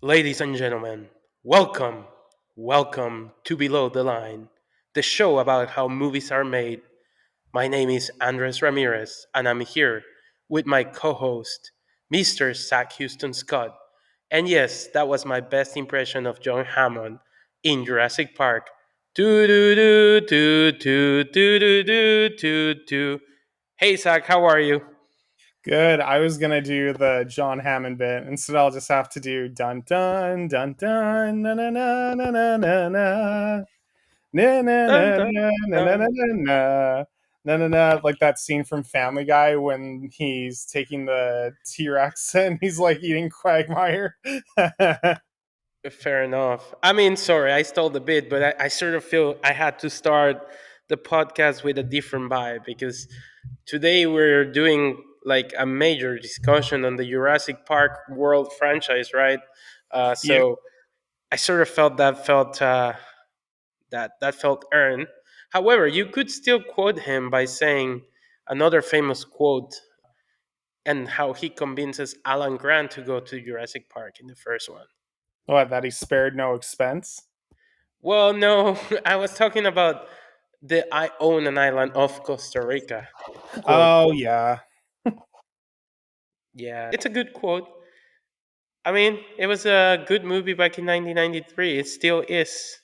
Ladies and gentlemen, welcome to Below the Line, the show about how movies are made. My name is Andres Ramirez, and I'm here with my co host, Mr. Zach Houston Scott. And yes, that was my best impression of John Hammond in Jurassic Park. Do do do do do do do do do do. Hey Zach, how are you? Good. I was gonna do the John Hammond bit. Instead, I'll just have to do dun dun dun dun na na na na na na na na na Dun, na dun, na na na dun. na na na na, like that scene from Family Guy when he's taking the T Rex and he's like eating Quagmire. Fair enough. I mean, sorry, I stole the bit, but I sort of feel I had to start the podcast with a different vibe because today we're doing like a major discussion on the Jurassic Park World franchise, right? Yep. So I sort of felt that felt earned. However, you could still quote him by saying another famous quote and how he convinces Alan Grant to go to Jurassic Park in the first one. What? That he spared no expense. Well, no, I was talking about the I own an island of Costa Rica quote. Oh yeah. Yeah, it's a good quote. I mean, it was a good movie back in 1993. It still is.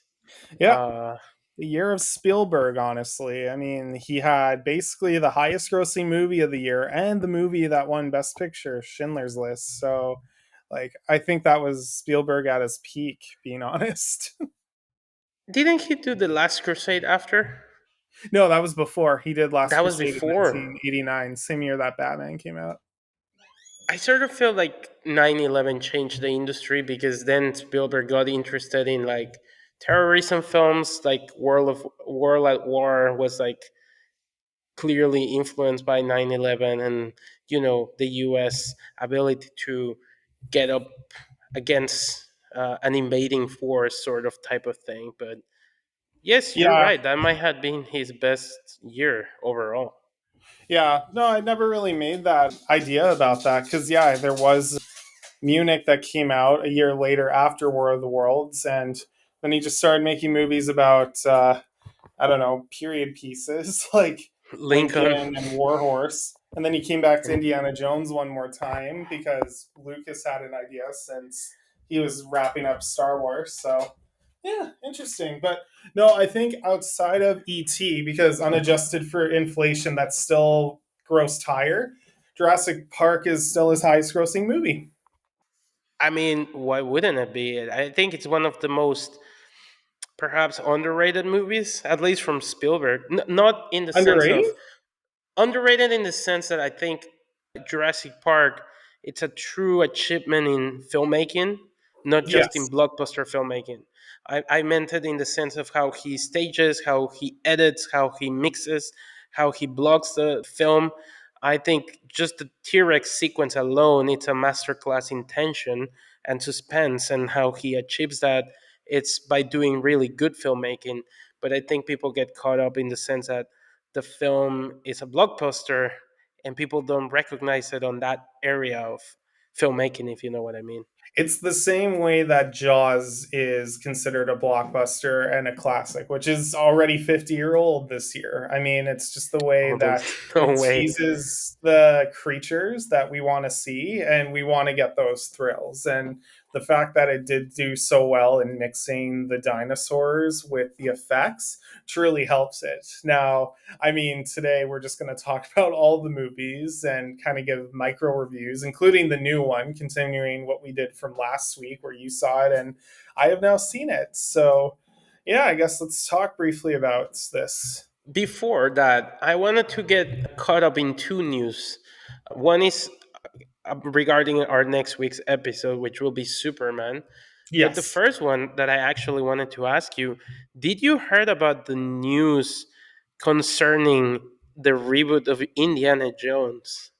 Yeah. Uh, The year of Spielberg, honestly. I mean, he had basically the highest grossing movie of the year and the movie that won Best Picture, Schindler's List. So, like, I think that was Spielberg at his peak, being honest. didn't he do The Last Crusade after? No, that was before. He did Last That was Crusade in before. 1989, same year that Batman came out. I sort of feel like 9/11 changed the industry because then Spielberg got interested in like terrorism films, like World at War was like clearly influenced by 9/11 and the US ability to get up against an invading force sort of type of thing. But yes, you're Yeah, right, that might have been his best year overall. yeah. No, I never really made that idea about that because, yeah, there was Munich that came out a year later after War of the Worlds. And then he just started making movies about I don't know, period pieces like Lincoln. Lincoln and Warhorse. And then he came back to Indiana Jones one more time because Lucas had an idea since he was wrapping up Star Wars. So, yeah, interesting. But no, I think outside of ET, because unadjusted for inflation, that's still grossed higher. Jurassic Park is still his highest grossing movie. I mean, why wouldn't it be? I think it's one of the most perhaps underrated movies, at least from Spielberg. Not in the sense Underrated? of underrated in the sense that I think Jurassic Park it's a true achievement in filmmaking, not just in Yes. blockbuster filmmaking. I meant it in the sense of how he stages, how he edits, how he mixes, how he blocks the film. I think just the T-Rex sequence alone, it's a masterclass in tension and suspense, and how he achieves that. It's by doing really good filmmaking. But I think people get caught up in the sense that the film is a blockbuster and people don't recognize it on that area of filmmaking, if you know what I mean. It's the same way that Jaws is considered a blockbuster and a classic, which is already 50-year old this year. I mean, it's just the way Oh, there's that no it way. teases the creatures that we want to see and we want to get those thrills. And the fact that it did do so well in mixing the dinosaurs with the effects truly helps it. Now, I mean, today we're just going to talk about all the movies and kind of give micro reviews, including the new one, continuing what we did from last week where you saw it and I have now seen it. So, yeah, I guess let's talk briefly about this. Before that, I wanted to get caught up in two news. One is regarding our next week's episode, which will be Superman. But the Yes. first one that I actually wanted to ask you, did you heard about the news concerning the reboot of Indiana Jones?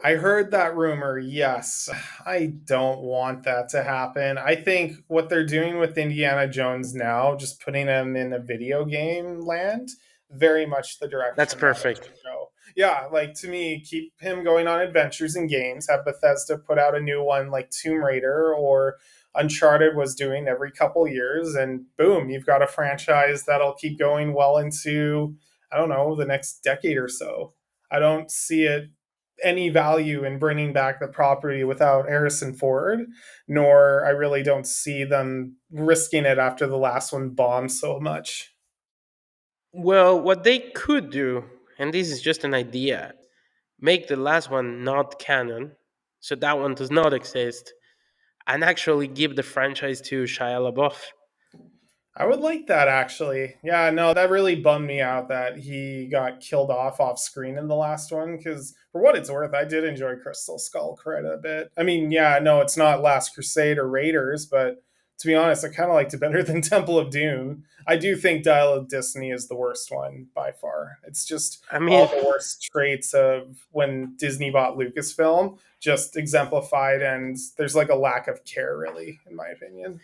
I heard that rumor. Yes. I don't want that to happen. I think what they're doing with Indiana Jones now, just putting him in a video game land, very much the That's direction that it perfect. should go. Yeah, like to me, keep him going on adventures and games. Have Bethesda put out a new one like Tomb Raider or Uncharted was doing every couple years, and boom, you've got a franchise that'll keep going well into, I don't know, the next decade or so. I don't see it any value in bringing back the property without Harrison Ford, nor I really don't see them risking it after the last one bombed so much. Well, what they could do, and this is just an idea, make the last one not canon, so that one does not exist, and actually give the franchise to Shia LaBeouf. I would like that actually. Yeah, no, that really bummed me out that he got killed off screen in the last one. Because for what it's worth, I did enjoy Crystal Skull quite a bit. I mean, yeah, no, it's not Last Crusade or Raiders, but to be honest, I kind of liked it better than Temple of Doom. I do think Dial of Destiny is the worst one by far. It's just I all mean, the worst traits of when Disney bought Lucasfilm, just exemplified, and there's like a lack of care, really, in my opinion.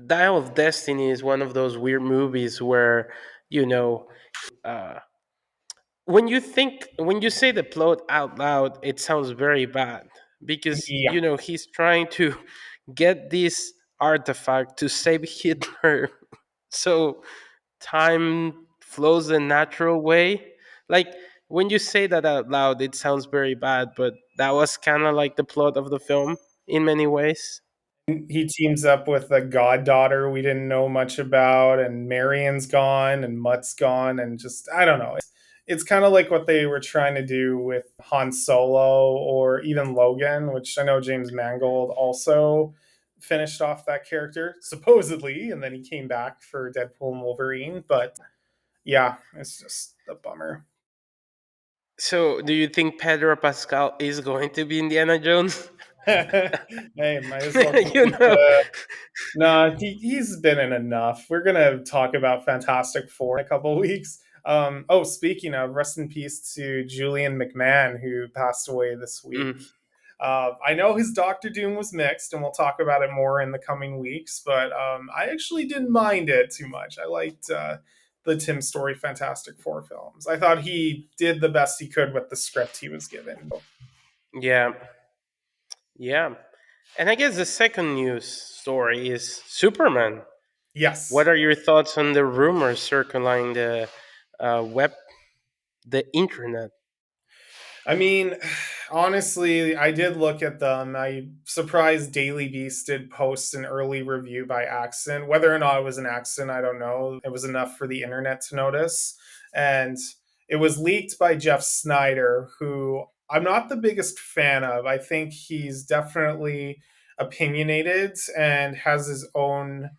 Dial of Destiny is one of those weird movies where, you know, uh, when you say the plot out loud, it sounds very bad because, Yeah. he's trying to get this artifact to save Hitler. So time flows a natural way. Like, when you say that out loud, it sounds very bad, but that was kind of like the plot of the film in many ways. He teams up with a goddaughter we didn't know much about, and Marion's gone, and Mutt's gone, and just I don't know. It's kind of like what they were trying to do with Han Solo or even Logan, which I know James Mangold also finished off that character supposedly, and then he came back for Deadpool and Wolverine. But yeah, it's just a bummer. So, do you think Pedro Pascal is going to be Indiana Jones? Hey, might as well you keep know, No, he's been in enough. We're gonna talk about Fantastic Four in a couple of weeks. Oh, speaking of, rest in peace to Julian McMahon, who passed away this week. mm, I know his Doctor Doom was mixed, and we'll talk about it more in the coming weeks. But I actually didn't mind it too much. I liked the Tim Story Fantastic Four films. I thought he did the best he could with the script he was given. yeah, yeah. And I guess the second news story is Superman. What Yes. are your thoughts on the rumors circulating the web, the internet? I mean, honestly, I did look at them. I surprised Daily Beast did post an early review by accident. Whether or not it was an accident, I don't know. It was enough for the internet to notice. And it was leaked by Jeff Snyder, who I'm not the biggest fan of. I think he's definitely opinionated and has his own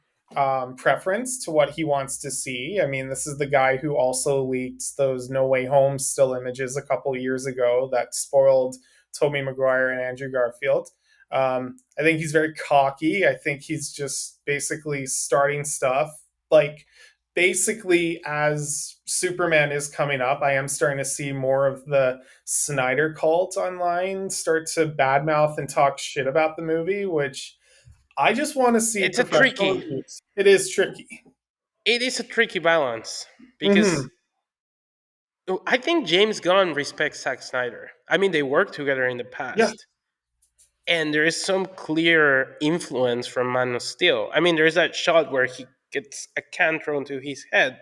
preference to what he wants to see. I mean, this is the guy who also leaked those No Way Home still images a couple years ago that spoiled Tobey Maguire and Andrew Garfield. I think he's very cocky. I think he's just basically starting stuff. Like, basically, as Superman is coming up, I am starting to see more of the Snyder cult online start to badmouth and talk shit about the movie, which I just want to see It's a professional tricky. reviews. It is tricky. It is a tricky balance Mm-hmm. because I think James Gunn respects Zack Snyder. I mean, they worked together in the Yeah, past, and there is some clear influence from Man of Steel. I mean, there's that shot where he gets a can thrown to his head.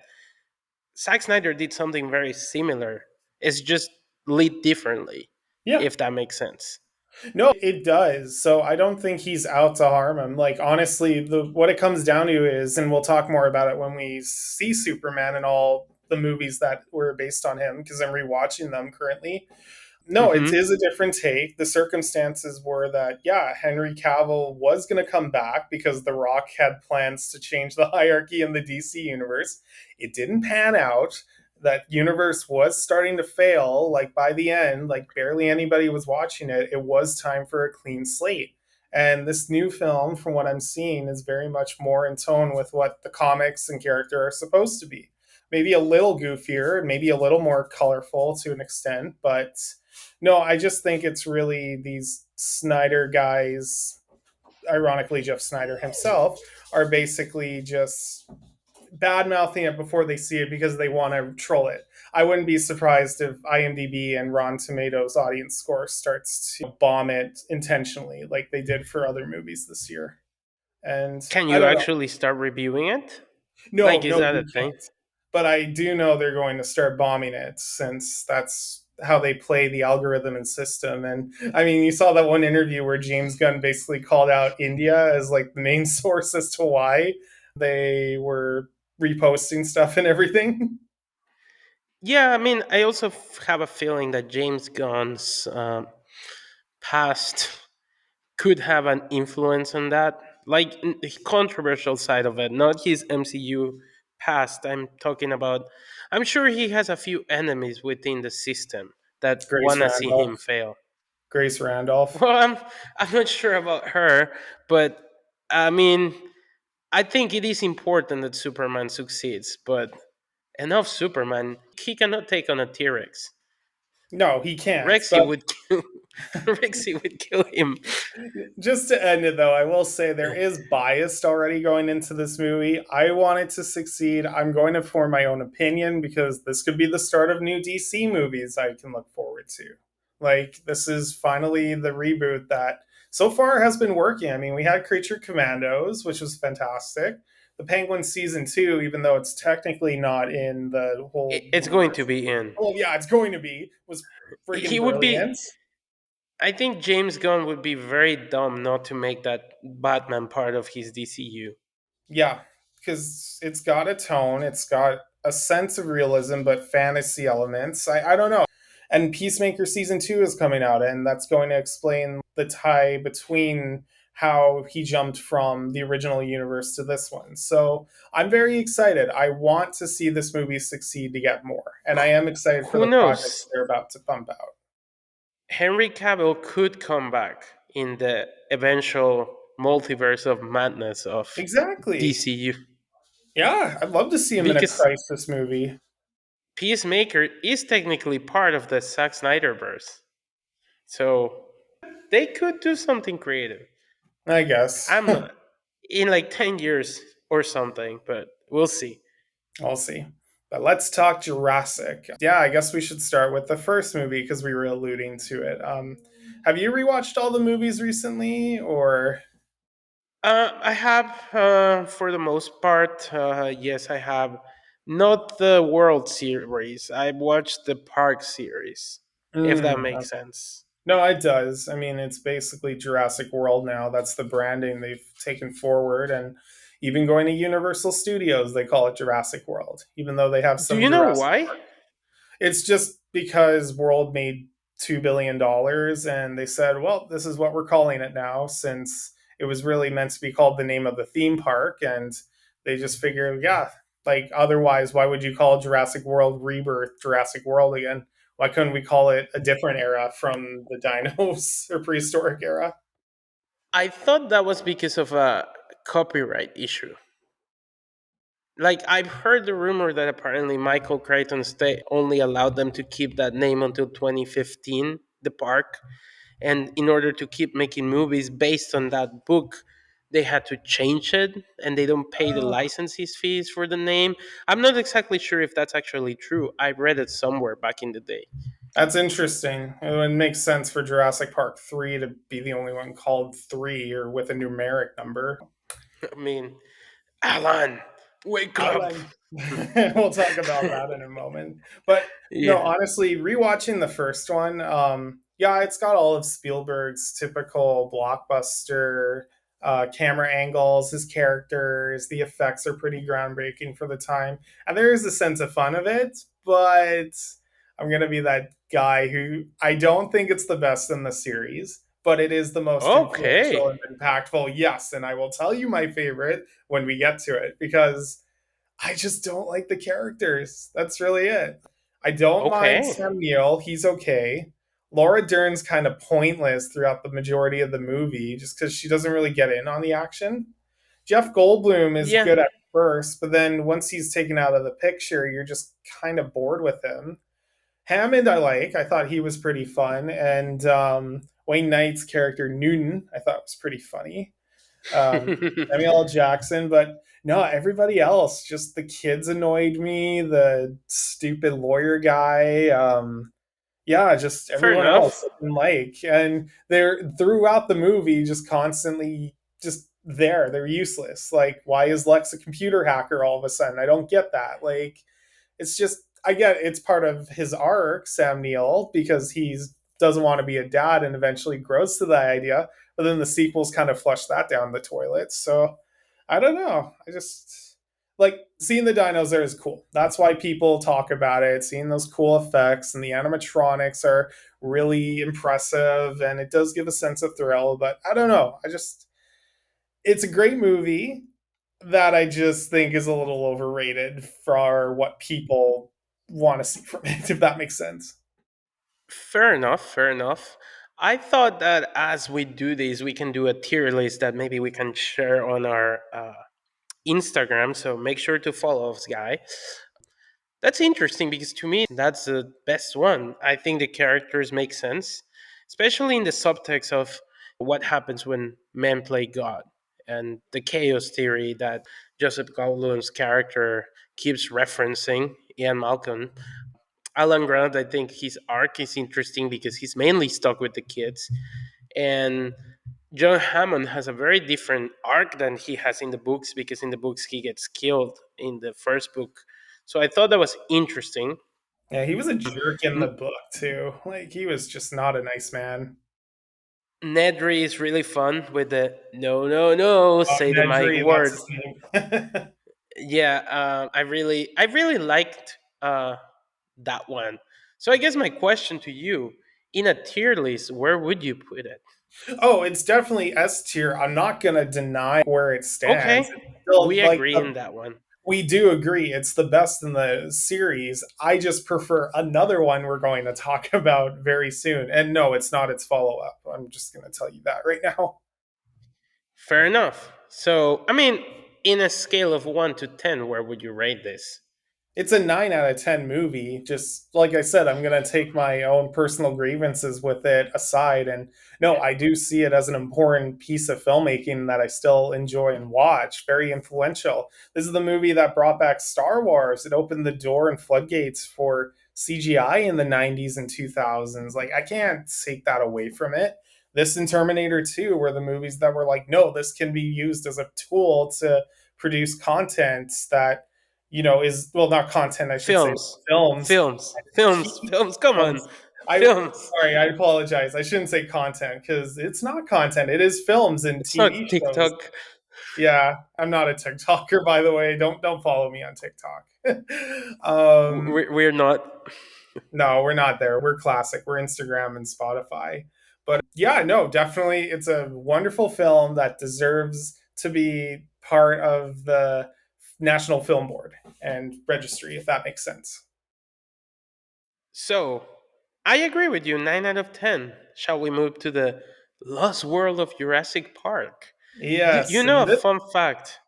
Zack Snyder did something very similar. It's just lit differently, yeah. if that makes sense. No, it does. So I don't think he's out to harm him. Like honestly, the what it comes down to is, and we'll talk more about it when we see Superman and all the movies that were based on him, because I'm rewatching them currently. No, it Hmm. is a different take. The circumstances were that, yeah, Henry Cavill was going to come back because The Rock had plans to change the hierarchy in the DC universe. It didn't pan out. That universe was starting to fail. Like by the end, like barely anybody was watching it. It was time for a clean slate. And this new film, from what I'm seeing, is very much more in tone with what the comics and character are supposed to be. Maybe a little goofier, maybe a little more colorful to an extent, but no, I just think it's really these Snyder guys, ironically, Jeff Snyder himself, are basically just bad mouthing it before they see it because they want to troll it. I wouldn't be surprised if IMDb and Rotten Tomatoes audience score starts to bomb it intentionally, like they did for other movies this year. And Can I you don't know. actually start reviewing it? No, Like, is no, that a you thing? can't. But I do know they're going to start bombing it since that's how they play the algorithm and system. And I mean, you saw that one interview where James Gunn basically called out India as like the main source as to why they were reposting stuff and everything. Yeah, I mean, I also have a feeling that James Gunn's past could have an influence on that. Like the controversial side of it, not his MCU past. I'm talking about. I'm sure he has a few enemies within the system that Grace wanna see him Randolph. fail. Grace Randolph. Well, I'm not sure about her, but I mean, I think it is important that Superman succeeds. But enough Superman. He cannot take on a T-Rex. No, he can't. Rexy But would kill. Rexy would kill him. just to end it, though, I will say there is bias already going into this movie. I want it to succeed. I'm going to form my own opinion because this could be the start of new DC movies I can look forward to. Like, this is finally the reboot that so far has been working. I mean, we had Creature Commandos, which was fantastic. The Penguin season two, even though it's technically not in the whole It's going to universe. be in. Well, yeah, it's going to be, was freaking He would be. brilliant. I think James Gunn would be very dumb not to make that Batman part of his DCU. Yeah, because it's got a tone, it's got a sense of realism, but fantasy elements. I don't know. And Peacemaker season two is coming out, and that's going to explain the tie between how he jumped from the original universe to this one. So I'm very excited. I want to see this movie succeed to get more. And I am excited for Who the projects knows? they're about to pump out. Henry Cavill could come back in the eventual multiverse of madness of Exactly. DCU Yeah, I'd love to see him in a because crisis movie. Peacemaker is technically part of the Zack Snyderverse. So they could do something creative. I guess. I'm not in like 10 years or something, but we'll see. I'll see. But let's talk Jurassic. Yeah, I guess we should start with the first movie because we were alluding to it. Have you rewatched all the movies recently, or I have, for the most part, yes, I have. Not the World series. I watched the Park series, if that mm, makes sense. no? It does. I mean, it's basically Jurassic World now. That's the branding they've taken forward, and even going to Universal Studios, they call it Jurassic World, even though they have Do some you know Jurassic why? Park. It's just because World made $2 billion, and they said, "Well, this is what we're calling it now," since it was really meant to be called the name of the theme park, and they just figured, yeah, like otherwise, why would you call Jurassic World Rebirth Jurassic World again? Why couldn't we call it a different era from the dinos or prehistoric era? I thought that was because of a copyright issue. Like, I've heard the rumor that apparently Michael Crichton State only allowed them to keep that name until 2015, the park. And in order to keep making movies based on that book, they had to change it and they don't pay the Oh, licenses fees for the name. I'm not exactly sure if that's actually true. I read it somewhere back in the day. that's interesting. It would make sense for Jurassic Park 3 to be the only one called 3 or with a numeric number. I mean, Alan, wake up. Alan. We'll talk about that in a moment. But no, Yeah. honestly, rewatching the first one, yeah, it's got all of Spielberg's typical blockbuster camera angles, his characters, the effects are pretty groundbreaking for the time, and there is a sense of fun of it. But I'm gonna be that guy who I don't think it's the best in the series, but it is the most influential Okay. and impactful. Yes, and I will tell you my favorite when we get to it because I just don't like the characters. That's really it. I don't mind Okay. Sam Neill. He's okay. Laura Dern's kind of pointless throughout the majority of the movie just because she doesn't really get in on the action. Jeff Goldblum is Yeah. good at first, but then once he's taken out of the picture, you're just kind of bored with him. Hammond, I like. I thought he was pretty fun. And Wayne Knight's character, Newton, I thought was pretty funny. Samuel L. Jackson. But No, everybody else, just the kids annoyed me, the stupid lawyer guy. Yeah, just Fair everyone else enough. I didn't like. And they're throughout the movie just constantly just there. They're useless. Like, why is Lex a computer hacker all of a sudden? I don't get that. Like, it's just I get it's part of his arc, Sam Neill, because he's doesn't want to be a dad and eventually grows to that idea. But then the sequels kind of flush that down the toilet. So I don't know. I just like seeing the dinos there is cool. That's why people talk about it. Seeing those cool effects and the animatronics are really impressive and it does give a sense of thrill. But I don't know. I just it's a great movie that I just think is a little overrated for what people want to see from it, if that makes sense. Fair enough. Fair enough. I thought that as we do this, we can do a tier list that maybe we can share on our Instagram. So make sure to follow us, guy. That's interesting because to me, that's the best one. I think the characters make sense, especially in the subtext of what happens when men play God and the chaos theory that Joseph Goldblum's character keeps referencing, Ian Malcolm. Alan Grant, I think his arc is interesting because he's mainly stuck with the kids. And John Hammond has a very different arc than he has in the books because in the books he gets killed in the first book. So I thought that was interesting. Yeah, he was a jerk in the N- book too. Like he was just not a nice man. Nedry is really fun with the no, no, no, say the magic Nedry, that's word. his name. Yeah, I really liked that one. So I guess my question to you, in a tier list, where would you put it? Oh, it's definitely S tier. I'm not gonna deny where it stands. Okay, It's still we like agree in that one. we do agree it's the best in the series. I just prefer another one we're going to talk about very soon. And no, it's not its follow up. I'm just going to tell you that right now. Fair enough. So, I mean, in a scale of 1 to 10, where would you rate this? It's a 9 out of 10 movie. Just like I said, I'm going to take my own personal grievances with it aside. And no, I do see it as an important piece of filmmaking that I still enjoy and watch. Very influential. This is the movie that brought back Star Wars. It opened the door and floodgates for CGI in the 90s and 2000s. Like, I can't take that away from it. This and Terminator 2 were the movies that were like, no, this can be used as a tool to produce content that is well not content I should say Films. films. Films. Come on. Films. I Films. sorry, I apologize. I shouldn't say content because it's not content. It is films and It's TV not shows. TikTok. Yeah, I'm not a TikToker by the way. Don't follow me on TikTok. We're not. No, we're not there. We're classic. We're Instagram and Spotify. But yeah, no, definitely it's a wonderful film that deserves to be part of the National Film Board and Registry, if that makes sense. So, I agree with you. 9 out of 10. Shall we move to the Lost World of Jurassic Park? You Yes, know, and a this fun fact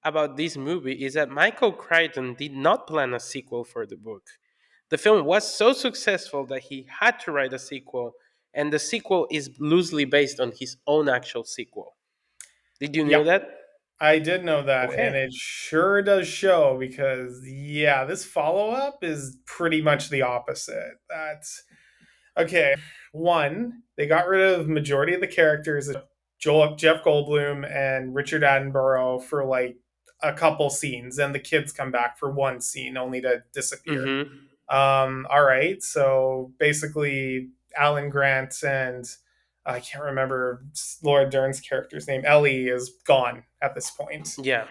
about this movie is that Michael Crichton did not plan a sequel for the book. The film was so successful that he had to write a sequel, and the sequel is loosely based on his own actual sequel. Did you know yeah, that? I did know that, and Okay. it sure does show because yeah, this follow up is pretty much the opposite. That's okay. One, they got rid of majority of the characters, Jeff Goldblum and Richard Attenborough for like a couple scenes, and the kids come back for one scene only to disappear. Mm-hmm. All right, so basically, Alan Grant and I can't remember Laura Dern's character's name. Ellie is gone at this point. Yeah.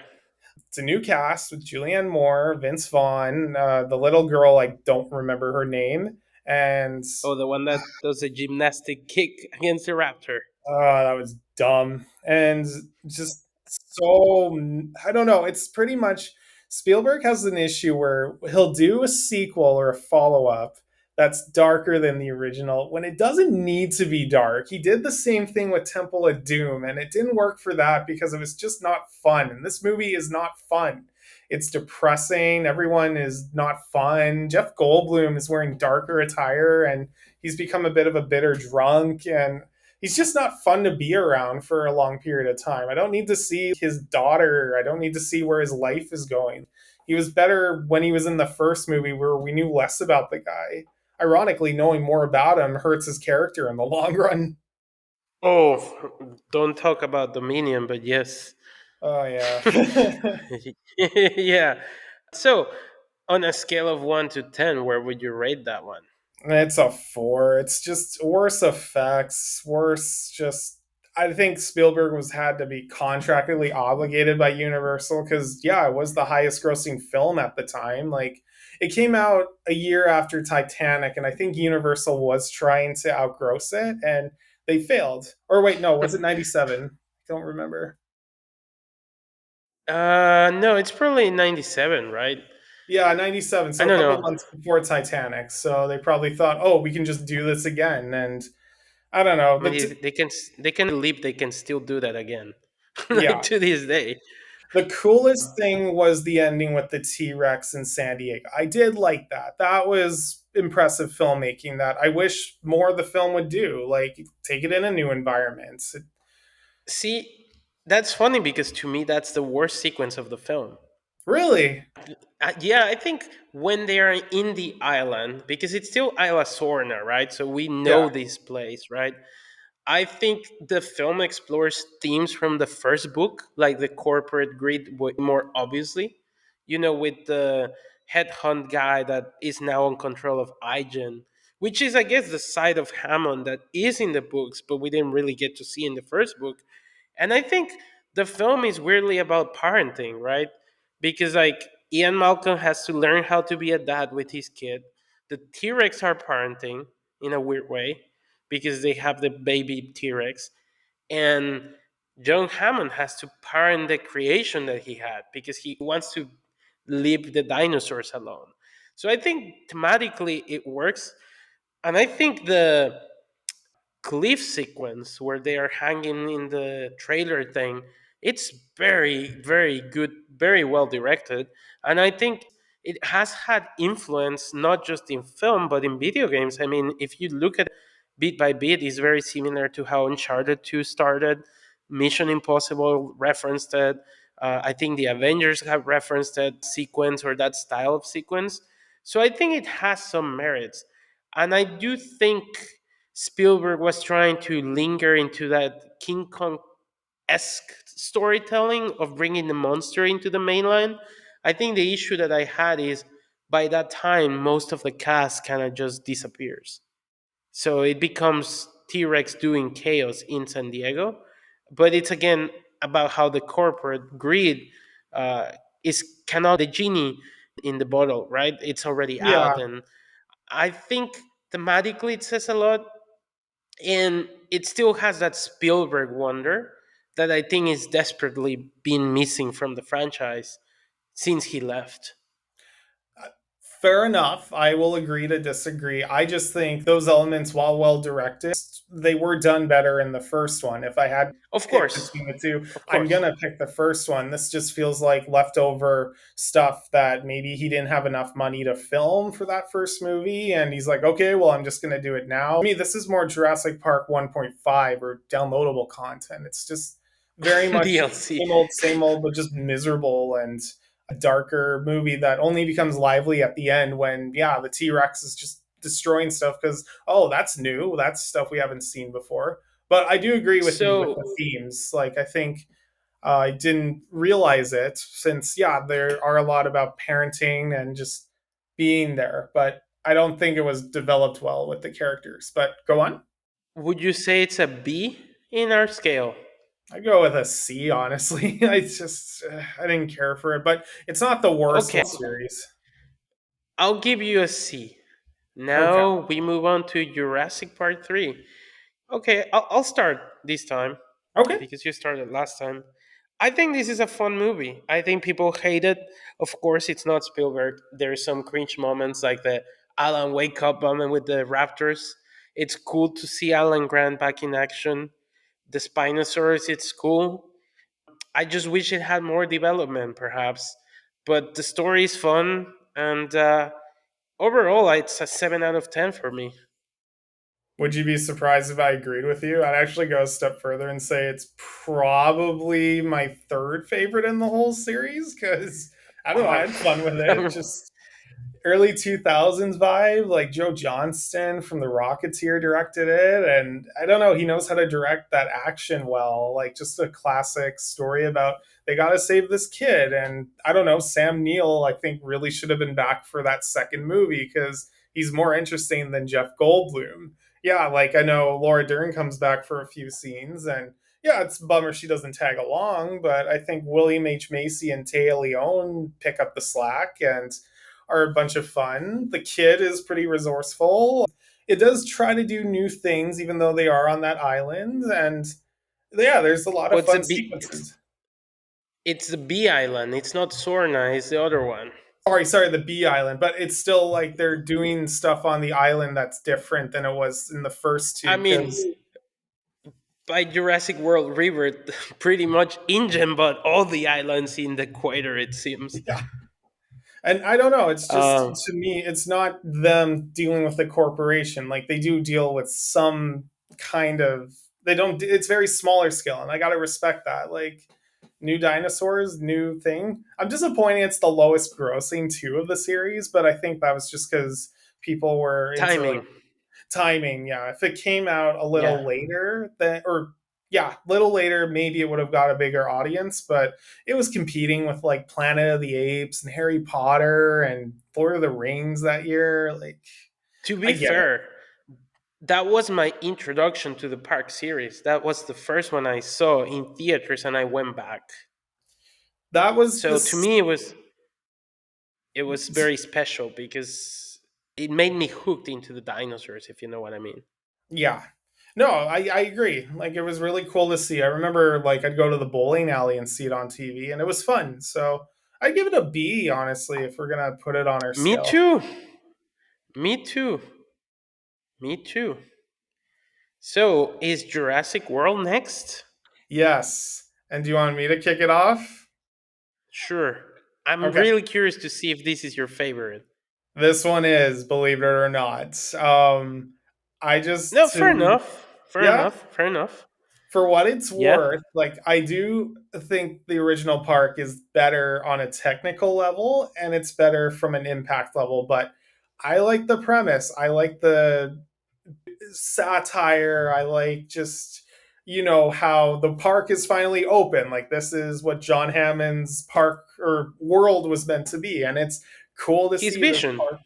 It's a new cast with Julianne Moore, Vince Vaughn, the little girl. I don't remember her name, and Oh, the one that does a gymnastic kick against the raptor. that was dumb and just so I don't know. It's pretty much Spielberg has an issue where he'll do a sequel or a follow up that's darker than the original when it doesn't need to be dark. He did the same thing with Temple of Doom and it didn't work for that because it was just not fun. And this movie is not fun. It's depressing. Everyone is not fun. Jeff Goldblum is wearing darker attire and he's become a bit of a bitter drunk and he's just not fun to be around for a long period of time. I don't need to see his daughter. I don't need to see where his life is going. He was better when he was in the first movie where we knew less about the guy. Ironically, knowing more about him hurts his character in the long run. Oh, don't talk about Dominion, but yes. Oh yeah. Yeah. So, on a scale of 1 to 10, where would you rate that one? It's a four. It's just worse effects, worse just. I think Spielberg was had to be contractually obligated by Universal because yeah, it was the highest grossing film at the time. Like it came out a year after Titanic, and I think Universal was trying to outgross it, and they failed. Or wait, no, was it 97? I don't remember. No, it's probably 97, right? Yeah, 97. I So a don't couple know. months before Titanic. So they probably thought, oh, we can just do this again. And I don't know. They can believe they can still do that again, Yeah, like to this day. the coolest thing was the ending with the T Rex in San Diego. I did like that. That was impressive filmmaking that I wish more of the film would do. Like, take it in a new environment. See, that's funny because to me that's the worst sequence of the film. Really? Yeah, I think when they are in the island, because it's still Isla Sorna, right? So we Yeah, know this place, right? I think the film explores themes from the first book, like the corporate greed more obviously. With the headhunt guy that is now in control of Igen, which is, I guess, the side of Hammond that is in the books, but we didn't really get to see in the first book. And I think the film is weirdly about parenting, right? Because, like, Ian Malcolm has to learn how to be a dad with his kid. The T Rex are parenting in a weird way because they have the baby T Rex. And John Hammond has to parent the creation that he had because he wants to leave the dinosaurs alone. So I think thematically it works. And I think the cliff sequence where they are hanging in the trailer thing, it's very, very good, very well directed. And I think it has had influence not just in film but in video games. I mean, if you look at bit by bit, it's very similar to how Uncharted 2 started. Mission Impossible referenced it. I think the Avengers have referenced that sequence or that style of sequence. So I think it has some merits. And I do think Spielberg was trying to linger into that King Kong esque storytelling of bringing the monster into the mainline. I think the issue that I had is by that time, most of the cast kind of just disappears. So it becomes T Rex doing chaos in San Diego. But it's again about how the corporate greed uh, is cannot the genie in the bottle, right? It's already yeah. out. And I think thematically it says a lot, and it still has that Spielberg wonder that I think is desperately been missing from the franchise since he left. Fair enough. I will agree to disagree. I just think those elements, while well directed, they were done better in the first one. If I had to Of pick course, between the two, of I'm course. gonna pick the first one. This just feels like leftover stuff that maybe he didn't have enough money to film for that first movie, and he's like, okay, well, I'm just gonna do it now. To me, this is more Jurassic Park 1.5 or downloadable content. It's just very much DLC. same old, but just miserable and a darker movie that only becomes lively at the end when yeah the T-Rex is just destroying stuff because oh that's new, that's stuff we haven't seen before. But I do agree with you with So, the themes. Like I think I didn't realize it since yeah there are a lot about parenting and just being there, but I don't think it was developed well with the characters. But go on. would you say it's a B in our scale? I go with a C, honestly. I just I didn't care for it, but it's not the worst in Okay, the series. I'll give you a C. Okay. Now we move on to Jurassic Part 3. Okay, I'll start this time Okay. because you started last time. I think this is a fun movie. I think people hate it. Of course, it's not Spielberg. There's some cringe moments like the Alan wake up moment with the Raptors. It's cool to see Alan Grant back in action. The Spinosaurus, it's cool. I just wish it had more development, perhaps. But the story is fun, and overall, it's a 7 out of 10 for me. Would you be surprised if I agreed with you? I'd actually go a step further and say it's probably my third favorite in the whole series because I don't know, I Oh, had fun with it. Just early 2000s vibe, like Joe Johnston from The Rocketeer directed it. And I don't know, he knows how to direct that action well. Like just a classic story about they got to save this kid. And I don't know, Sam Neill, I think, really should have been back for that second movie because he's more interesting than Jeff Goldblum. Yeah, like I know Laura Dern comes back for a few scenes, and yeah, it's a bummer she doesn't tag along, but I think William H. Macy and Taya Leone pick up the slack and are a bunch of fun. The kid is pretty resourceful. It does try to do new things, even though they are on that island. And yeah, there's a lot of what's a fun B? sequences. It's the B Island. It's not Sorna. It's the other one. Sorry, the Bee Island, but it's still like they're doing stuff on the island that's different than it was in the first I two. mean, Because by Jurassic World Rebirth, pretty much InGen but all the islands in the equator. It seems. yeah, and I don't know. It's just Um, to me, it's not them dealing with the corporation. Like they do deal with some kind of. They don't. It's very smaller scale, and I got to respect that. Like new dinosaurs, new thing. I'm disappointed it's the lowest grossing two of the series, but I think that was just because people were into like timing. timing. Yeah, if it came out a Yeah. little later, then or yeah, little later, maybe it would have got a bigger audience, but it was competing with like Planet of the Apes and Harry Potter and Lord of the Rings that year. Like, To I be get it. fair, that was my introduction to the Park series. That was the first one I saw in theaters, and I went back. That was So to this. me, it was very special because it made me hooked into the dinosaurs, if you know what I mean. Yeah. No, I agree. Like it was really cool to see. I remember like I'd go to the bowling alley and see it on TV and it was fun. So I'd give it a B, honestly, if we're gonna put it on our Me scale. too. Me too. Me too. So is Jurassic World next? Yes. And do you want me to kick it off? Sure. I'm Okay. really curious to see if this is your favorite. This one is, believe it or not. I No, just fair to enough. Fair yeah, enough. Fair enough. for what it's Yeah. worth, like I do think the original park is better on a technical level and it's better from an impact level, but I like the premise. I like the satire. I like just how the park is finally open. Like this is what John Hammond's park or world was meant to be, and it's cool to His see this vision. park,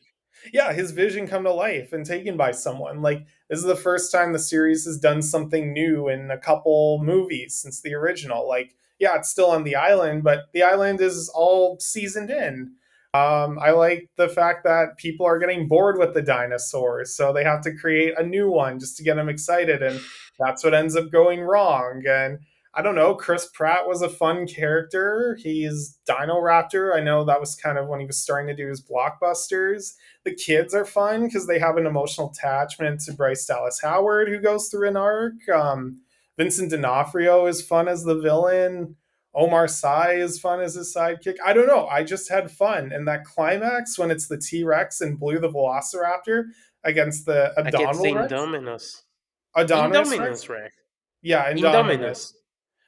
yeah, his vision come to life and taken by someone. Like this is the first time the series has done something new in a couple movies since the original. Like yeah, it's still on the island, but the island is all seasoned in. I like the fact that people are getting bored with the dinosaurs, so they have to create a new one just to get them excited, and that's what ends up going wrong. And I don't know, Chris Pratt was a fun character. He's Dino Raptor. I know that was kind of when he was starting to do his blockbusters. The kids are fun because they have an emotional attachment to Bryce Dallas Howard, who goes through an arc. Vincent D'Onofrio is fun as the villain. Omar Sy is fun as his sidekick. I don't know. I just had fun. And that climax when it's the T Rex and Blue the Velociraptor against the Against the Adonal Rex. Indominus. Adonis Rex? Indominus Rex. Yeah, Indominus. Indominus.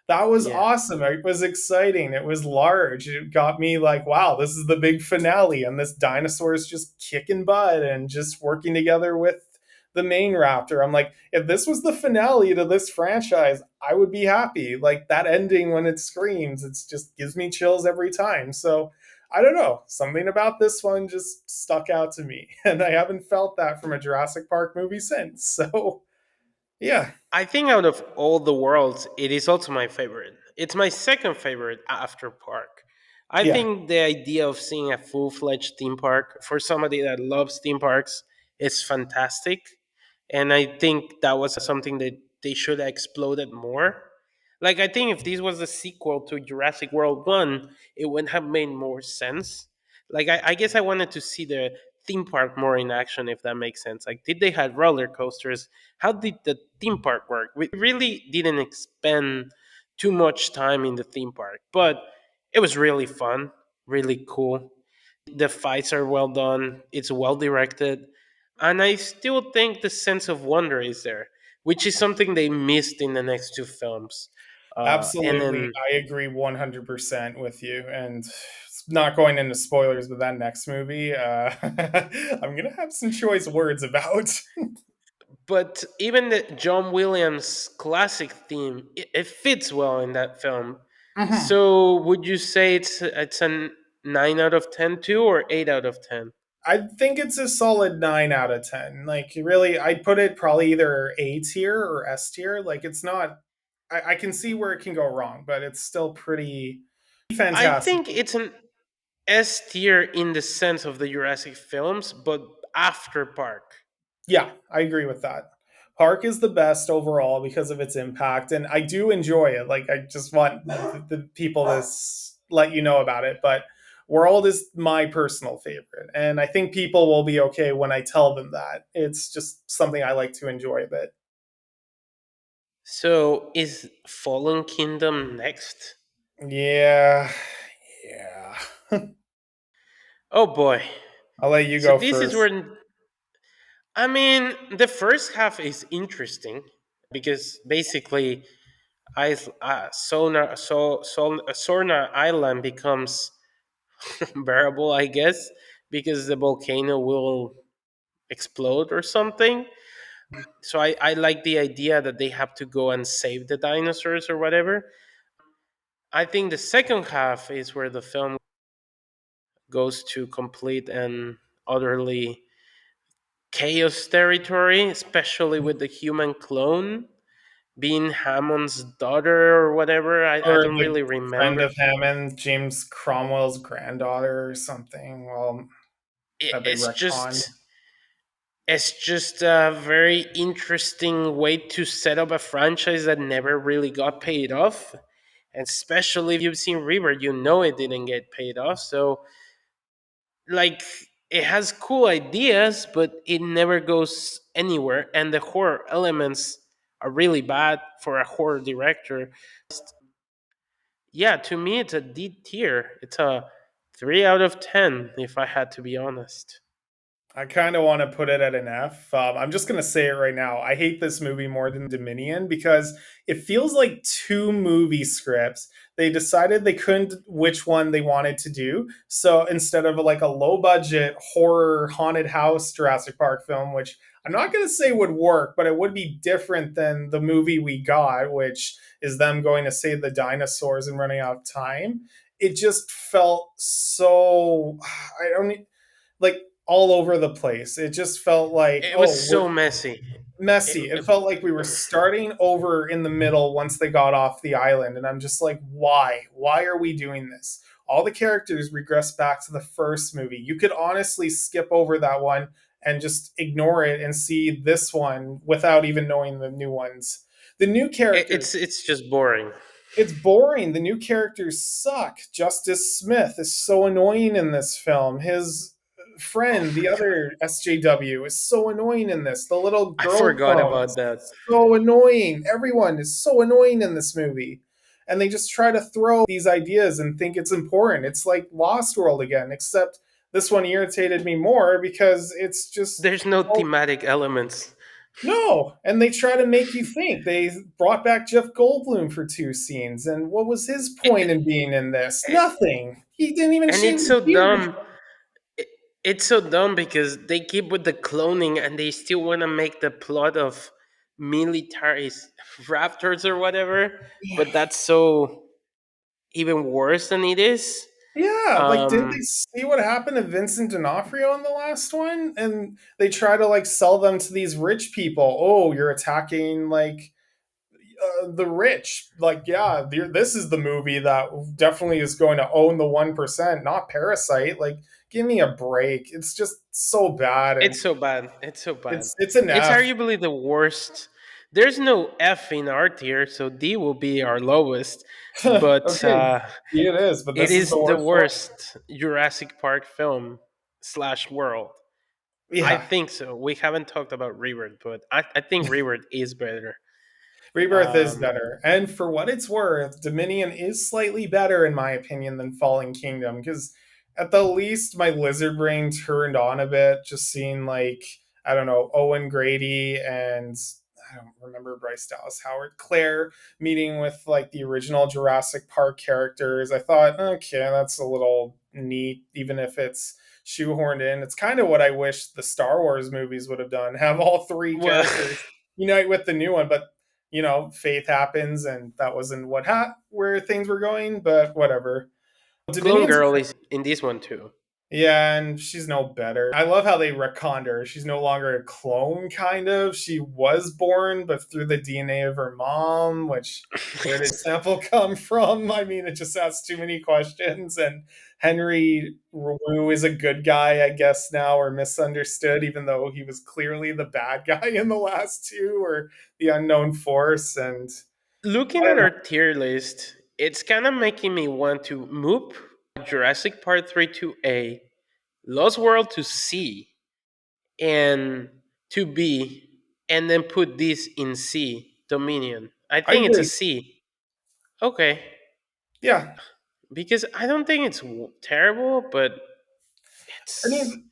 That was Yeah. awesome. It was exciting. It was large. It got me like, wow, this is the big finale. And this dinosaur is just kicking butt and just working together with the main raptor. I'm like, if this was the finale to this franchise, I would be happy. Like that ending when it screams, it's just gives me chills every time. So I don't know. Something about this one just stuck out to me. And I haven't felt that from a Jurassic Park movie since. So yeah. I think out of all the worlds, it is also my favorite. It's my second favorite after Park. I Yeah. think the idea of seeing a full fledged theme park for somebody that loves theme parks is fantastic. And I think that was something that they should have exploded more. Like, I think if this was a sequel to Jurassic World 1, it would have made more sense. Like, I guess I wanted to see the theme park more in action, if that makes sense. Like, did they have roller coasters? How did the theme park work? We really didn't expend too much time in the theme park, but it was really fun, really cool. The fights are well done, it's well directed. and I still think the sense of wonder is there, which is something they missed in the next two films. And Absolutely, then, I agree 100% with you. And not going into spoilers, but that next movie, I'm gonna have some choice words about. but even the John Williams classic theme, it fits well in that film. Mhm. So, would you say it's a 9 out of 10 too, or 8 out of 10? I think it's a solid 9 out of 10. Like, really, I'd put it probably either A tier or S tier. Like, it's not. I can see where it can go wrong, but it's still pretty I fantastic. think it's an S tier in the sense of the Jurassic films, but after Park. Yeah, I agree with that. Park is the best overall because of its impact, and I do enjoy it. Like, I just want the people to let you know about it. But World is my personal favorite, and I think people will be okay when I tell them that. It's just something I like to enjoy a bit. So, is Fallen Kingdom next? Yeah, yeah. Oh boy. I'll let you So, go this is first. where, I mean, the first half is interesting because basically, Sorna Island becomes bearable, I guess, because the volcano will explode or something. So I like the idea that they have to go and save the dinosaurs or whatever. I think the second half is where the film goes to complete and utterly chaos territory, especially with the human clone being Hammond's daughter or whatever. I Or don't the really friend remember. of Hammond, James Cromwell's granddaughter or something. Well, It, that they it's retconned. just it's just a very interesting way to set up a franchise that never really got paid off. And especially if you've seen Rebirth, you know it didn't get paid off. So, like, it has cool ideas, but it never goes anywhere. And the horror elements are really bad for a horror director. Yeah, to me, it's a D tier. It's a 3 out of 10, if I had to be honest. I kind of want to put it at an F. I'm just going to say it right now. I hate this movie more than Dominion because it feels like two movie scripts. They decided they couldn't which one they wanted to do. So instead of like a low budget horror haunted house Jurassic Park film, which I'm not going to say would work, but it would be different than the movie we got, which is them going to save the dinosaurs and running out of time. It just felt so. I don't like all over the place. It just felt like, It was oh, we're so messy. messy. It It, felt like we were starting over in the middle once they got off the island. And I'm just like, why? Why are we doing this? All the characters regress back to the first movie. You could honestly skip over that one and just ignore it and see this one without even knowing the new ones. The new characters, it's just boring. it's boring. The new characters suck. Justice Smith is so annoying in this film. His Oh friend, my the god. other SJW, is so annoying in this. The little I girl forgot clone about is that. so annoying. Everyone is so annoying in this movie. And they just try to throw these ideas and think it's important. It's like Lost World again, except this one irritated me more because it's just There's no oh, thematic elements. no, and they try to make you think. They brought back Jeff Goldblum for two scenes, and what was his point It- in being in this? it- Nothing. He didn't even and shave it's his so beard. dumb. It- It's so dumb because they keep with the cloning and they still want to make the plot of military raptors or whatever, but that's so even worse than it is. Yeah, like didn't they Um, see what happened to Vincent D'Onofrio in the last one? And they try to like sell them to these rich people. Oh, you're attacking like the rich. Like, yeah, this is the movie that definitely is going to own the 1%, not Parasite. Like, give me a break. It's just so bad, and it's so bad. It's so bad. it's an It's F. arguably the worst. There's no F in our tier, so D will be our lowest. But Okay, it is, but it this is the is the worst one. worst Jurassic Park film slash world. I Yeah, think so. We haven't talked about Rebirth, but I think Rebirth is better. Rebirth is Um, better, and for what it's worth, Dominion is slightly better in my opinion than Fallen Kingdom because at the least my lizard brain turned on a bit just seeing like I don't know, Owen Grady and I don't remember Bryce Dallas Howard, Claire meeting with like the original Jurassic Park characters. I thought, okay, that's a little neat, even if it's shoehorned in. It's kind of what I wish the Star Wars movies would have done, have all three Well, characters unite with the new one. But faith happens, and that wasn't where things were going. But whatever. Clone Dominions. Girl is in this one too. Yeah, and she's no better. I love how they retconned her. She's no longer a clone, kind of. She was born, but through the DNA of her mom, which, where did sample come from? I mean, it just asks too many questions. And Henry Wu is a good guy, I guess, now, or misunderstood, even though he was clearly the bad guy in the last two, or the unknown force. And Looking I at don't our know. tier list, it's kind of making me want to move Jurassic Part 3 to A, Lost World to C, and to B, and then put this in C, Dominion. I I think it's a agree. C. Okay. Yeah. Because I don't think it's terrible, but I it's mean,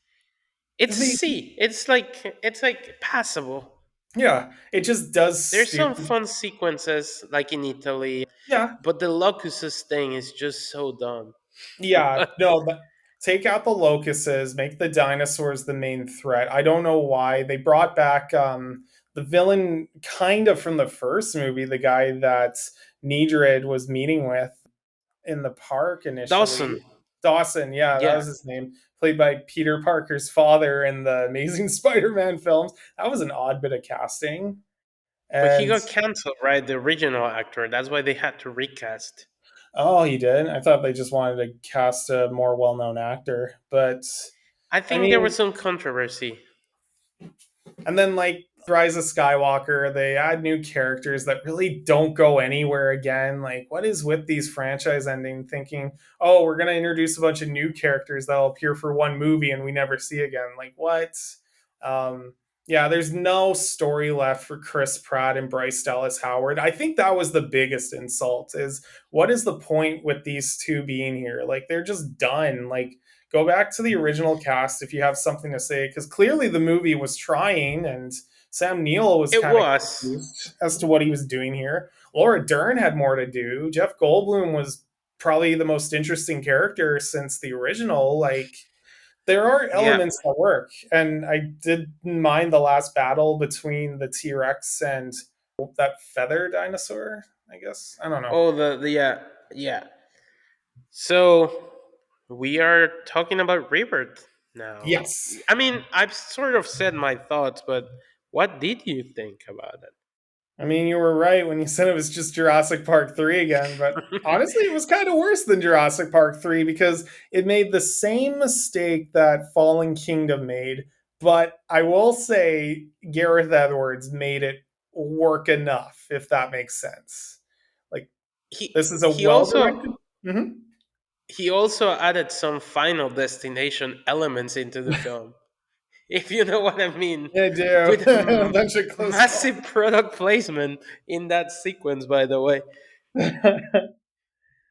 it's the C. It's like passable. yeah, it just does There's some stupid. fun sequences like in Italy, Yeah, but the locusts thing is just so dumb. yeah, no, but take out the locusts, make the dinosaurs the main threat. I don't know why they brought back the villain kind of from the first movie, the guy that Nedrid was meeting with in the park initially. Dawson, Dawson, yeah, that yeah, was his name. Played by Peter Parker's father in the Amazing Spider-Man films. That was an odd bit of casting. but he And got canceled, right? The original actor. That's why they had to recast. oh, he did. I thought they just wanted to cast a more well-known actor, but I I think there was mean, some controversy. and then like Rise of Skywalker, they add new characters that really don't go anywhere again. Like, what is with these franchise ending thinking, oh, we're gonna introduce a bunch of new characters that'll appear for one movie and we never see again? Like, what? Yeah, there's no story left for Chris Pratt and Bryce Dallas Howard. I think that was the biggest insult is what is the point with these two being here? Like they're just done. Like go back to the original cast if you have something to say because clearly the movie was trying and Sam Neill was It kind of was. confused as to what he was doing here. Laura Dern had more to do. Jeff Goldblum was probably the most interesting character since the original. Like there are Yeah. elements that work, and I didn't mind the last battle between the T Rex and that feather dinosaur. I guess I don't know. Oh, the yeah, yeah. So we are talking about Rebirth now. Yes, I mean, I've sort of said my thoughts, but what did you think about I mean, you were right when you said it was just Jurassic Park 3 again, but it? honestly, it was kind of worse than Jurassic Park 3 because it made the same mistake that Fallen Kingdom made. But I will say, Gareth Edwards made it work enough, if that makes sense. Like, he this is a he well directed. also he also added some Final Destination elements into the film, if you know what I mean, I do. with A bunch of close massive product placement in that sequence. By the way, calls.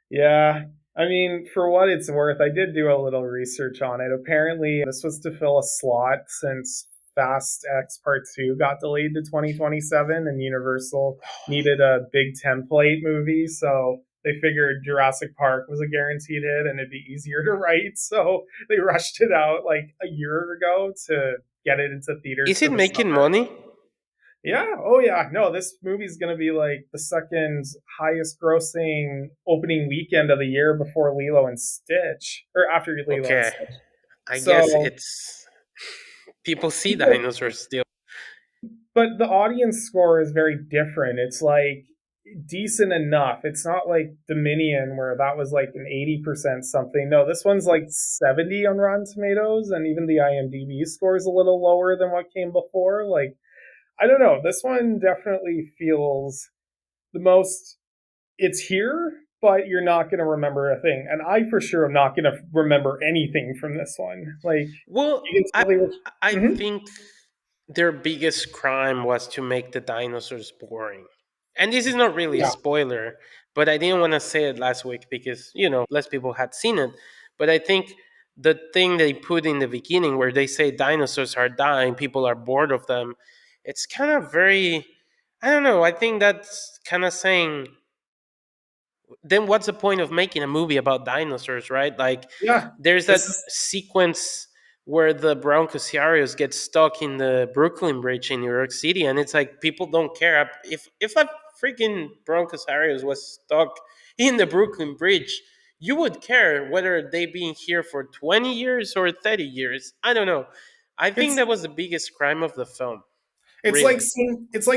Yeah. I mean, for what it's worth, I did do a little research on it. Apparently, this was to fill a slot since Fast X Part 2 got delayed to 2027 and Universal needed a big template movie. So they figured Jurassic Park was a guaranteed hit and it'd be easier to write. So they rushed it out like a year ago to get it into theaters is for it the making summer. money? Yeah. Oh, yeah. No, this movie's going to be like the second highest grossing opening weekend of the year before Lilo and Stitch, or after Lilo and Okay, Stitch. I guess So it's people see people, dinosaurs still. but the audience score is very different. It's like decent enough. It's not like Dominion where that was like an 80% something. No, this one's like 70 on Rotten Tomatoes, and even the IMDb score is a little lower than what came before. Like, I don't know. This one definitely feels the most it's here, but you're not going to remember a thing. And I for sure am not going to remember anything from this one. Like Well, you can I tell they were. I Mhm. think their biggest crime was to make the dinosaurs boring. And this is not really a Yeah, spoiler, but I didn't want to say it last week because, less people had seen it. But I think the thing they put in the beginning where they say dinosaurs are dying, people are bored of them, it's kind of very, I don't know, I think that's kind of saying, then what's the point of making a movie about dinosaurs, right? Like, Yeah, there's that this is sequence where the Bronchosauros get stuck in the Brooklyn Bridge in New York City, and it's like people don't care. If a freaking Bronchosauros was stuck in the Brooklyn Bridge, you would care whether they been here for 20 years or 30 years. I don't know. I think it's that was the biggest crime of the film, like really.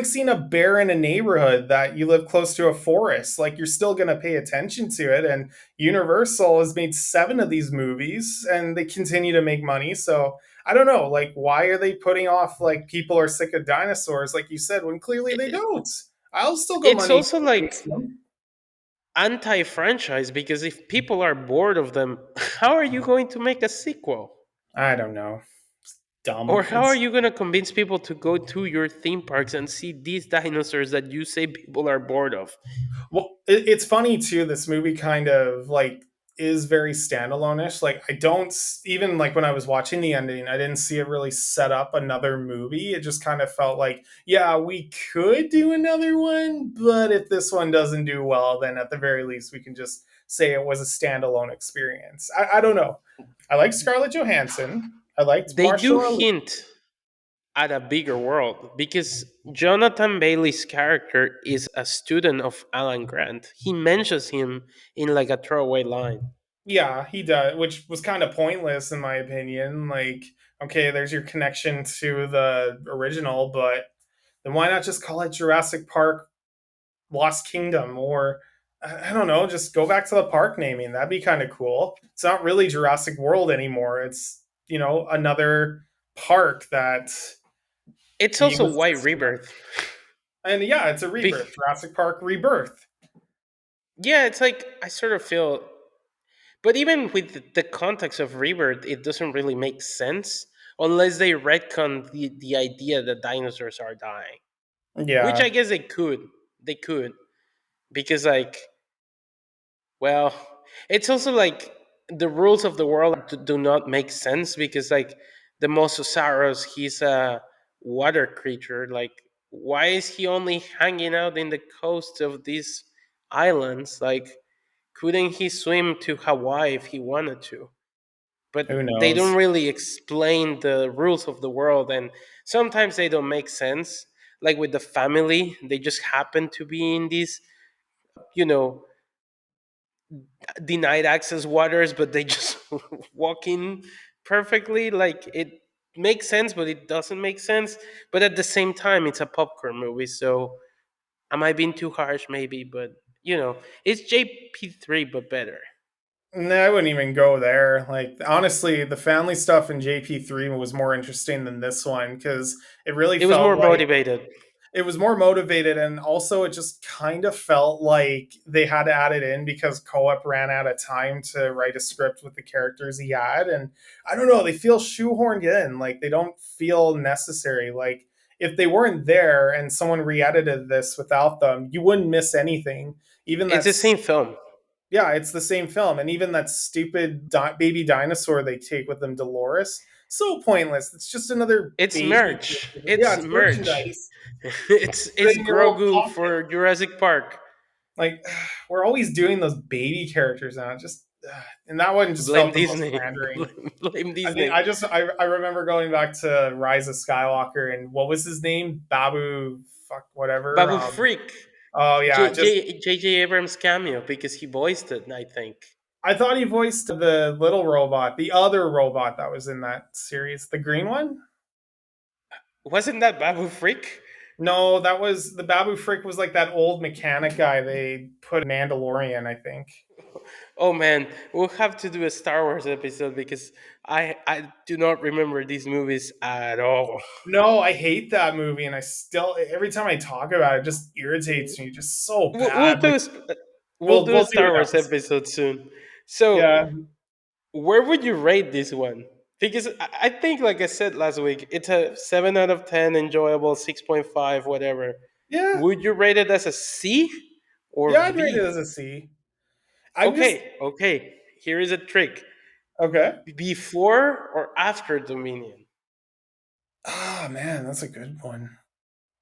seeing a bear in a neighborhood that you live close to a forest. Like you're still gonna pay attention to it. And Universal has made 7 of these movies, and they continue to make money. So I don't know, like why are they putting off like people are sick of dinosaurs, like you said, when clearly they don't. I'll still go It's money also to like see them. anti-franchise because if people are bored of them, how are you going to make a sequel? I don't know. Or Dumb. how are It's you going to convince people to go to your theme parks and see these dinosaurs that you say people are bored of? Well, it's funny too. This movie kind of like is very standalone-ish. Like I don't even like when I was watching the ending, I didn't see it really set up another movie. It just kind of felt like, yeah, we could do another one, but if this one doesn't do well, then at the very least we can just say it was a standalone experience. I don't know. I like Scarlett Johansson. I liked They do Marshall Ali. hint at a bigger world because Jonathan Bailey's character is a student of Alan Grant. He mentions him in like a throwaway line. Yeah, he does, which was kind of pointless in my opinion. Like, okay, there's your connection to the original, but then why not just call it Jurassic Park Lost Kingdom, or I don't know, just go back to the park naming. That'd be kind of cool. It's not really Jurassic World anymore. It's, another park that It's he also was why just Rebirth. and yeah, it's a rebirth. Jurassic Park Rebirth. Yeah, it's like I sort of feel, but even with the context of Rebirth, it doesn't really make sense unless they retcon the idea that dinosaurs are dying, which Yeah. I guess they could. They could because like, well, it's also like the rules of the world do not make sense because like the Mosasaurus, he's a water creature. Like, why is he only hanging out in the coast of these islands? Like, couldn't he swim to Hawaii if he wanted to? But Who they don't knows? really explain the rules of the world, and sometimes they don't make sense. Like with the family, they just happen to be in these, you know, denied access waters, but they just walk in perfectly. Like it makes sense, but it doesn't make sense. But at the same time, it's a popcorn movie, so am I being too harsh? Maybe, but it's JP3 but better. Nah, I wouldn't even go there. Like honestly, the family stuff in JP3 was more interesting than this one because it really It was felt more like motivated. it was more motivated, and also it just kind of felt like they had to add it in because Co-op ran out of time to write a script with the characters he had. And I don't know, they feel shoehorned in. Like they don't feel necessary. Like if they weren't there and someone re-edited this without them, you wouldn't miss anything. Even It's the that's same film. Yeah, it's the same film, and even that stupid baby dinosaur they take with them, Dolores, so pointless. It's just another It's baby. merch. Yeah, It's it's merch. merchandise. It's Put it in your little Grogu pocket. for Jurassic Park. Like we're always doing those baby characters now. Just and that one just Blame felt the most Disney. pandering. Blame I mean, Disney. I remember going back to Rise of Skywalker and what was his name? Babu, fuck whatever. Babu Freak. Oh yeah, just J. Abrams cameo because he voiced it, I think. I thought he voiced the little robot, the other robot that was in that series, the green one. Wasn't that Babu Freak? No, that was the Babu Frick was like that old mechanic guy they put in Mandalorian, I think. Oh man, we'll have to do a Star Wars episode because I do not remember these movies at all. No, I hate that movie, and I still every time I talk about it, it just irritates me. Just so We'll, we'll bad. do Like a, sp- we'll do a we'll do Star an Wars episode. episode soon. So Yeah, where would you rate this one? Because I think, like I said last week, it's a 7 out of 10, enjoyable, 6.5, whatever. yeah, Would you rate it as a C or yeah. I'd rate it B? as a C. I'm just Okay, okay. Here is a trick. Okay. Before or after Dominion? Ah, man, that's a good one.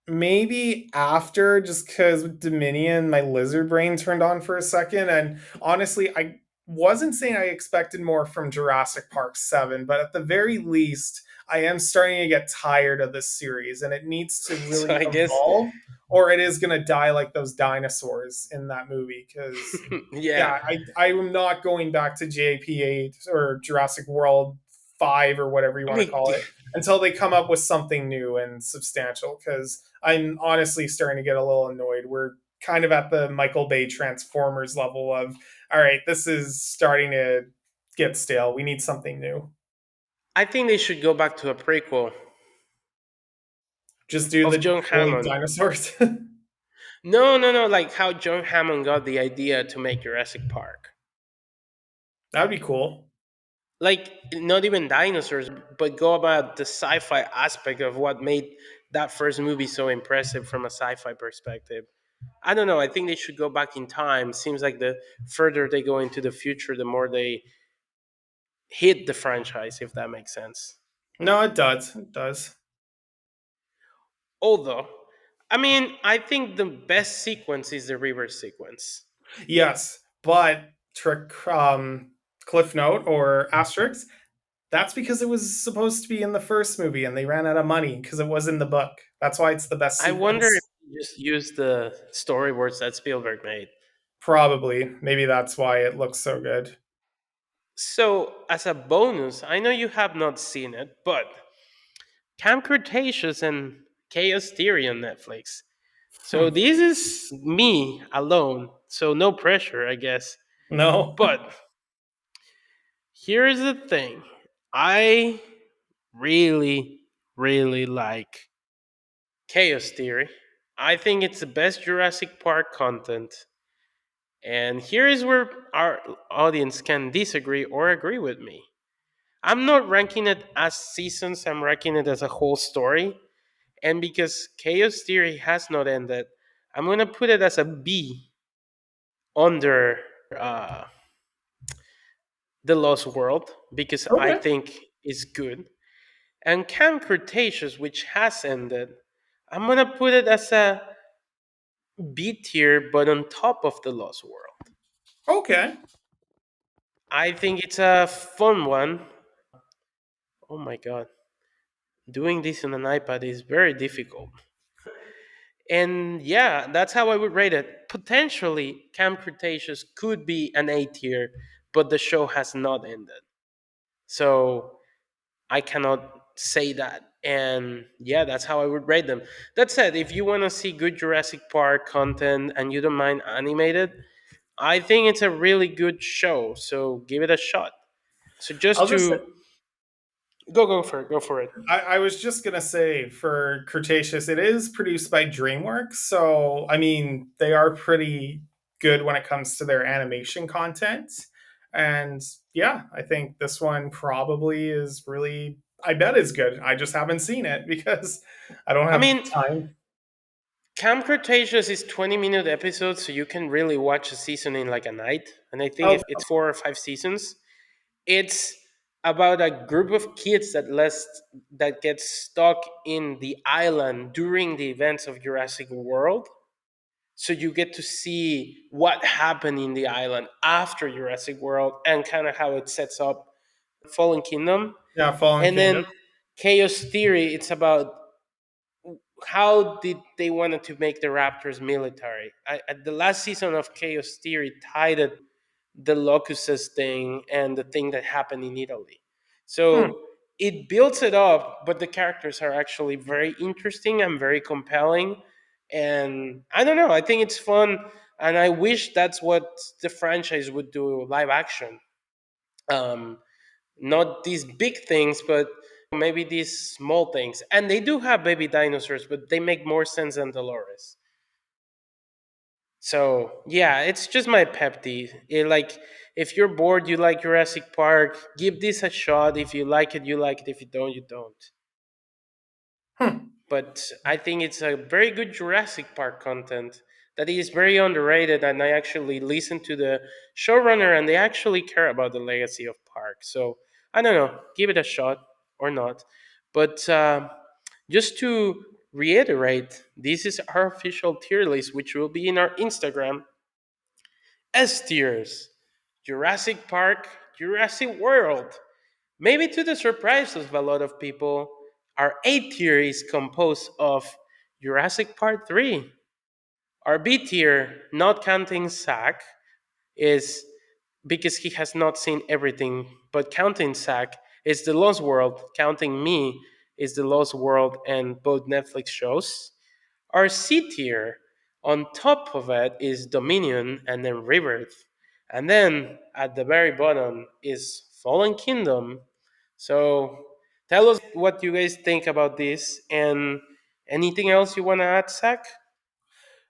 Maybe after, just because with Dominion, my lizard brain turned on for a second. And honestly, I wasn't saying I expected more from Jurassic Park 7, but at the very least, I am starting to get tired of this series and it needs to So really I guess, evolve or it is going to die like those dinosaurs in that movie. Because, yeah. yeah, I'm not going back to JP8 or Jurassic World 5 or whatever you I want to mean, call it until they come up with something new and substantial. Because I'm honestly starting to get a little annoyed. We're kind of at the Michael Bay Transformers level of, all right, this is starting to get stale. We need something new. I think they should go back to a prequel Just do of the John glowing Hammond. dinosaurs. No, no, no, like how John Hammond got the idea to make Jurassic Park. That'd be cool. Like, not even dinosaurs, but go about the sci fi aspect of what made that first movie so impressive from a sci fi perspective. I don't know. I think they should go back in time. Seems like the further they go into the future, the more they hit the franchise, if that makes sense. No, it does. It does. Although, I mean, I think the best sequence is the river sequence. Yes, but trick cliff note or asterisk. That's because it was supposed to be in the first movie and they ran out of money because it was in the book. That's why it's the best I wonder if sequence. they just used the storyboards that Spielberg made. Probably. Maybe that's why it looks so good. So, as a bonus, I know you have not seen it, but Camp Cretaceous and Chaos Theory on Netflix. So, Hmm. this is me alone, so no pressure, I guess. No. But here's the thing, I really, really like Chaos Theory. I think it's the best Jurassic Park content. And here is where our audience can disagree or agree with me. I'm not ranking it as seasons, I'm ranking it as a whole story. And because Chaos Theory has not ended, I'm going to put it as a B under uh, The Lost World because I Okay. think it's good. And Camp Cretaceous, which has ended, I'm going to put it as a B tier, but on top of The Lost World. Okay. I think it's a fun one. Oh my god. Doing this on an iPad is very difficult. And yeah, that's how I would rate it. Potentially, Camp Cretaceous could be an A tier, but the show has not ended. So I cannot say that. And yeah, that's how I would rate them. That said, if you want to see good Jurassic Park content and you don't mind animated, I think it's a really good show. So give it a shot. So just I'll just say, to go for it, go for it. I was just gonna say for Cretaceous, it is produced by DreamWorks, so I mean they are pretty good when it comes to their animation content. And yeah, I think this one probably is really I bet is good. I just haven't seen it because I don't I have mean, time. Camp Cretaceous is 20-minute episodes, so you can really watch a season in like a night. And I think Oh, if it's 4 or 5 seasons, it's about a group of kids that get stuck in the island during the events of Jurassic World. So you get to see what happened in the island after Jurassic World and kind of how it sets up Fallen Kingdom. yeah, Fallen And Kingdom. then Chaos Theory, it's about how did they wanted to make the Raptors military. At the last season of Chaos Theory tied it the locusts thing and the thing that happened in Italy. Hmm. So it builds it up, but the characters are actually very interesting and very compelling. And I don't know, I think it's fun. And I wish that's what the franchise would do live action. Um, Not these big things, but maybe these small things. And they do have baby dinosaurs, but they make more sense than Dolores. So yeah, it's just my pep like, if you're bored, you like Jurassic Park, give this a shot. If you like it, you like it. If you don't, you don't. Hmm. But I think it's a very good Jurassic Park content that is very underrated, and I actually listened to the showrunner, and they actually care about the legacy of Park. So I don't know, give it a shot or not. But just to reiterate, this is our official tier list, which will be in our Instagram. S tiers: Jurassic Park, Jurassic World. Maybe to the surprise of a lot of people, our A tier is composed of Jurassic Park 3. Our B tier, not counting Zack, is because he has not seen everything, but counting Zack is The Lost World, counting me is The Lost World and both Netflix shows. Our C tier, on top of it, is Dominion and then Rebirth. And then at the very bottom is Fallen Kingdom. So tell us what you guys think about this, and anything else you want to add, Zach?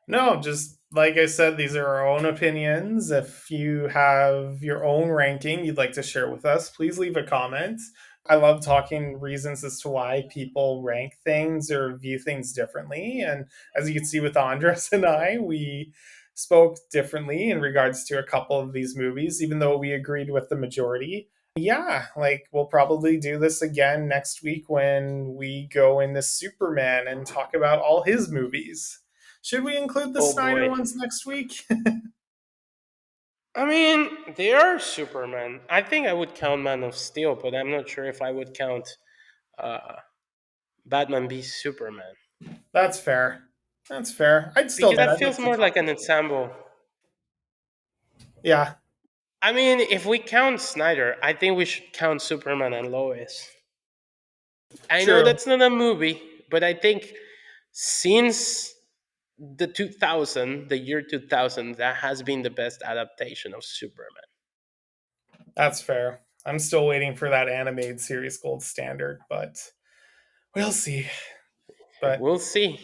No, just like I said, these are our own opinions. If you have your own ranking you'd like to share with us, please leave a comment. I love talking reasons as to why people rank things or view things differently. And as you can see with Andres and I, we spoke differently in regards to a couple of these movies, even though we agreed with the majority. Yeah, like we'll probably do this again next week when we go into Superman and talk about all his movies. Should we include the Oh Snyder boy. ones next week? I mean, they are Superman. I think I would count Man of Steel, but I'm not sure if I would count uh, Batman v Superman. That's fair. That's fair. I'd still Because bet. that I'd like feels to more talk. like an ensemble. Yeah, I mean, if we count Snyder, I think we should count Superman and Lois. I know true. that's not a movie, but I think since the 2000, the year 2000, that has been the best adaptation of Superman. That's fair. I'm still waiting for that animated series gold standard, but we'll see. But We'll see.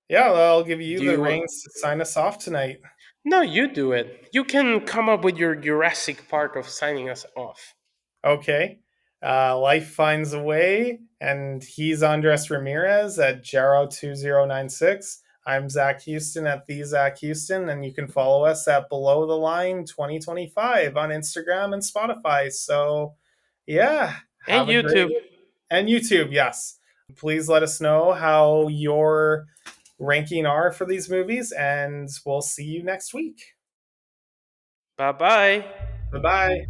yeah, well, I'll give you Do the you? reins to sign us off tonight. No, you do it. You can come up with your Jurassic Park of signing us off. Okay. Life finds a way, and he's Andres Ramirez at Jaro2096. I'm Zach Houston at the Zach Houston, and you can follow us at Below the Line 2025 on Instagram and Spotify. So, yeah, And have a great YouTube. and YouTube. Yes, please let us know how your ranking are for these movies, and we'll see you next week. Bye bye. Bye bye.